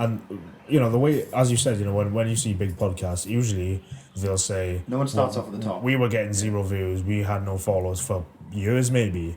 And the way, as you said, when you see big podcasts, usually they'll say no one starts off at the top. We were getting 0 views. We had no followers for years, maybe.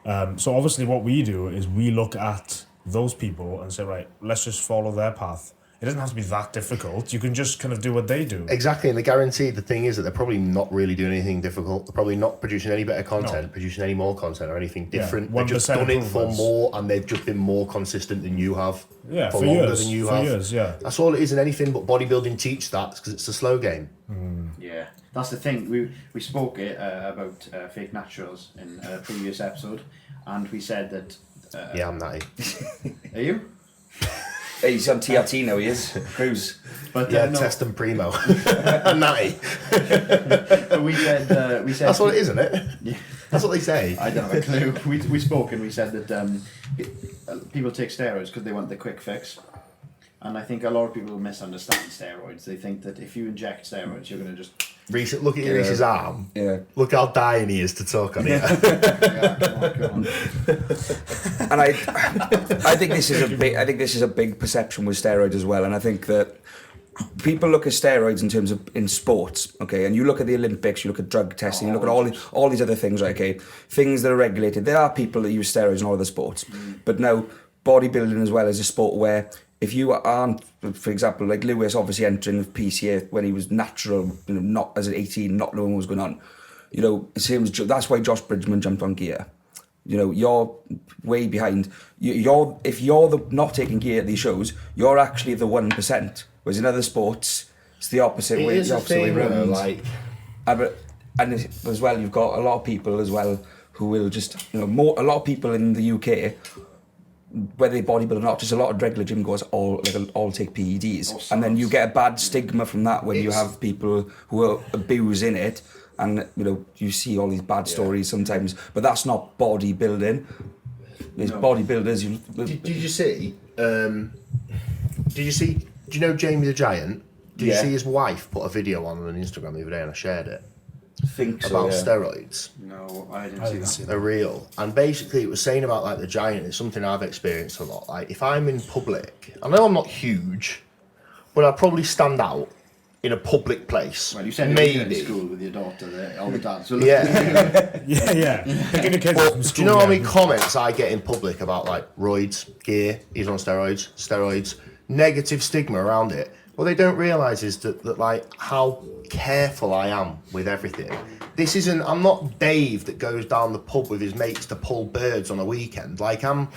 So obviously, what we do is we look at those people and say, right, let's just follow their path. It doesn't have to be that difficult. You can just kind of do what they do. Exactly, and the thing is that they're probably not really doing anything difficult. They're probably not producing any better content, producing any more content or anything different. They've just done it for more, and they've just been more consistent than you have. Yeah, for longer years, than you have. Years, yeah. That's all it is in anything but bodybuilding. Teach that because it's a slow game. Yeah, that's the thing. We spoke about fake naturals in a previous episode, and we said that. Yeah, I'm natty. Are you? He's on TRT now, he is. Cruise. But test and primo. I'm natty. But we said... That's what it is, isn't it? Yeah. That's what they say. I don't have a clue. We spoke and we said that people take steroids because they want the quick fix. And I think a lot of people misunderstand steroids. They think that if you inject steroids, you're going to just... Look at Reese's arm. Yeah. Look how dying he is to talk on it. Yeah, come on. And I think this is a big perception with steroids as well. And I think that people look at steroids in terms of in sports, okay, and you look at the Olympics, you look at drug testing, you look at all these other things, right, okay, things that are regulated. There are people that use steroids in all other sports, but now bodybuilding as well is a sport where if you aren't, for example, like Lewis obviously entering with PCA when he was natural, not as an 18, not knowing what was going on, that's why Josh Bridgman jumped on gear. You're way behind. If you're not taking gear at these shows, you're actually the 1%. Whereas in other sports, it's the opposite way. It is the opposite way around. And as well, you've got a lot of people as well who will just, a lot of people in the UK, whether they bodybuild or not, just a lot of regular gym goers all take PEDs, and then you get a bad stigma from that when you have people who are abusing it, and you see all these bad stories sometimes. But that's not bodybuilding. It's bodybuilders. Did you see? Do you know Jamie the Giant? Did you see his wife put a video on Instagram the other day, and I shared it? About steroids. No, I didn't see that. They're real. And basically it was saying about like the Giant, it's something I've experienced a lot. Like if I'm in public, I know I'm not huge, but I probably stand out in a public place. Well, you said maybe in school with your daughter there all the time. So yeah. yeah. Do you know how many comments I get in public about like roids, gear, he's on steroids, negative stigma around it? What they don't realise is that like how careful I am with everything. I'm not Dave that goes down the pub with his mates to pull birds on a weekend. Like I'm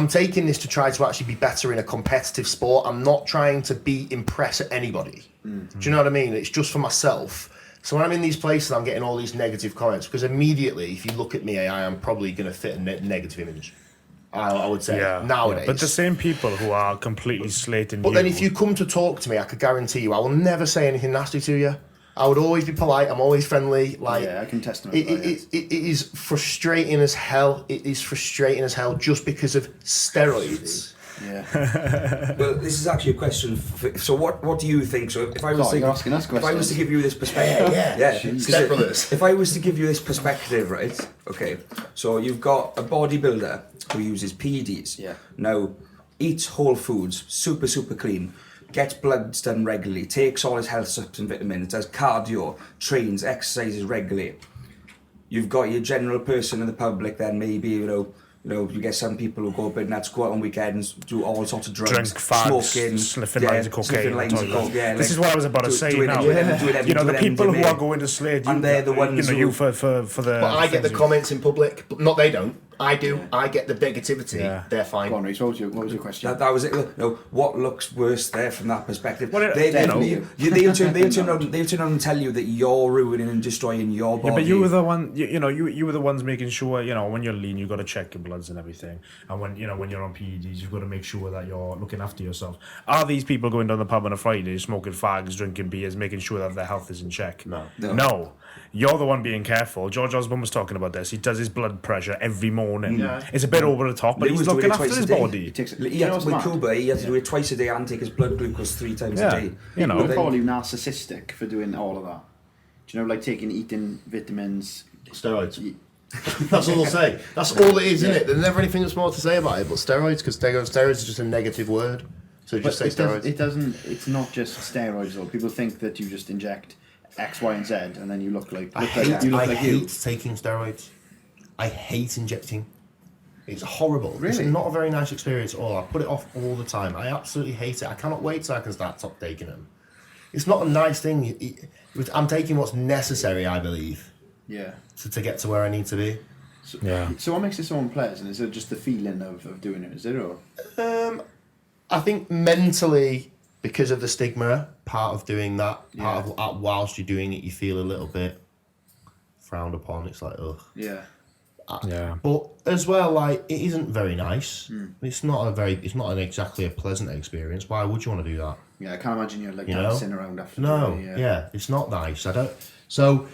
taking this to try to actually be better in a competitive sport. I'm not trying to impress anybody. Mm-hmm. Do you know what I mean? It's just for myself. So when I'm in these places, I'm getting all these negative comments because immediately, if you look at me, I am probably going to fit a negative image. I would say nowadays. But the same people who are completely slating But then if you come to talk to me, I could guarantee you I will never say anything nasty to you. I would always be polite. I'm always friendly. Like I can testify. It is frustrating as hell. It is frustrating as hell just because of steroids. Yeah. Well, this is actually a question. So what do you think? So if I was to give you this perspective, if I was to give you this perspective, right? Okay. So you've got a bodybuilder who uses PEDs. Yeah. Now eats whole foods, super clean, gets bloods done regularly, takes all his health supplements and vitamins, does cardio, trains, exercises regularly. You've got your general person in the public, then maybe you get some people who go a bit nuts, go out on weekends, do all sorts of drugs, drink, fags, smoking, sniffing lines of cocaine. This is what I was about to say now. The people who are going to slate you, and they're the ones for the. But I get the comments in public, but not they don't. I do. Yeah. I get the negativity. Yeah. They're fine. Go on, Reece, what was your question? That was it. What looks worse there from that perspective? Well, they'll turn around and tell you that you're ruining and destroying your body. Yeah, but you were the one. You were the ones making sure. When you're lean, you got to check your bloods and everything. And when you're on PEDs, you've got to make sure that you're looking after yourself. Are these people going down the pub on a Friday, smoking fags, drinking beers, making sure that their health is in check? No. You're the one being careful. George Osborne was talking about this. He does his blood pressure every morning. Yeah. It's a bit over the top, but he's looking after his body. With Cuba, he had to do it twice a day and take his blood glucose 3 times a day. People call you narcissistic for doing all of that. Do you know, like eating vitamins, steroids? That's all they'll say. That's all it is, isn't it? There's never anything that's more to say about it but steroids, because steroids is just a negative word. So just say But steroids. it doesn't. It's not just steroids though. People think that you just inject X, Y, and Z, and then you look like I hate you. taking steroids. I hate injecting. It's horrible. It's Really? not a very nice experience at all. I put it off all the time. I absolutely hate it. I cannot wait till I can start taking them. It's not a nice thing. I'm taking what's necessary, I believe, Yeah. to get to where I need to be. So, Yeah. So what makes it so unpleasant? Is it just the feeling of doing it? Is it or? I think mentally, because of the stigma, part of doing that, whilst you're doing it, you feel a little bit frowned upon. It's like, ugh. Yeah. Yeah. But as well, like, it isn't very nice. It's not exactly a pleasant experience. Why would you want to do that? Yeah, I can't imagine you're like You know? dancing around after. No, doing it, yeah, it's not nice. I don't. So,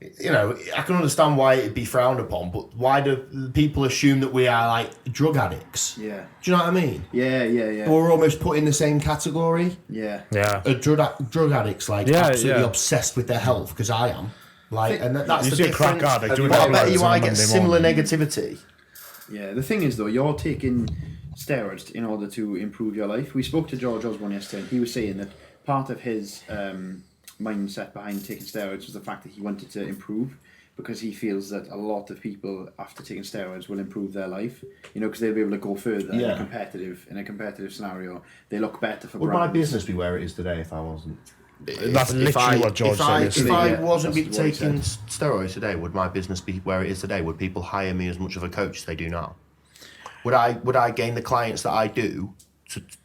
I can understand why it'd be frowned upon, but why do people assume that we are like drug addicts? Yeah. Do you know what I mean? Yeah. Or we're almost put in the same category. Yeah. Yeah. Drug addicts, like Yeah, absolutely yeah. obsessed with their health, because I am. Like, and that's You the see a difference. crack addict doing But I that bet loads you on I a get Monday similar morning. negativity. Yeah. The thing is though, you're taking steroids in order to improve your life. We spoke to George Osborne yesterday, and he was saying that part of his mindset behind taking steroids was the fact that he wanted to improve, because he feels that a lot of people after taking steroids will improve their life, because they'll be able to go further in a competitive scenario. They look better for Would brands. my business be where it is today if I wasn't? That's literally what George said If yesterday. I Yeah, wasn't that's what he taking said. steroids today, would my business be where it is today? Would people hire me as much of a coach as they do now? Would I gain the clients that I do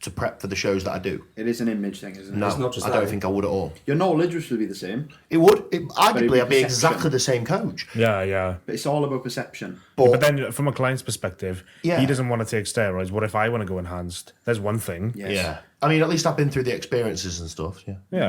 to prep for the shows that I do? It is an image thing, isn't it? No, It's not just I don't that. think I would at all. Your knowledge will be the same, It would. it'd Arguably, be I'd be perception. exactly the same coach. Yeah. but it's all about perception. But then, from a client's perspective, Yeah. he doesn't want to take steroids. What if I want to go enhanced? There's one thing. Yes. Yeah. I mean, at least I've been through the experiences and stuff. Yeah. Yeah.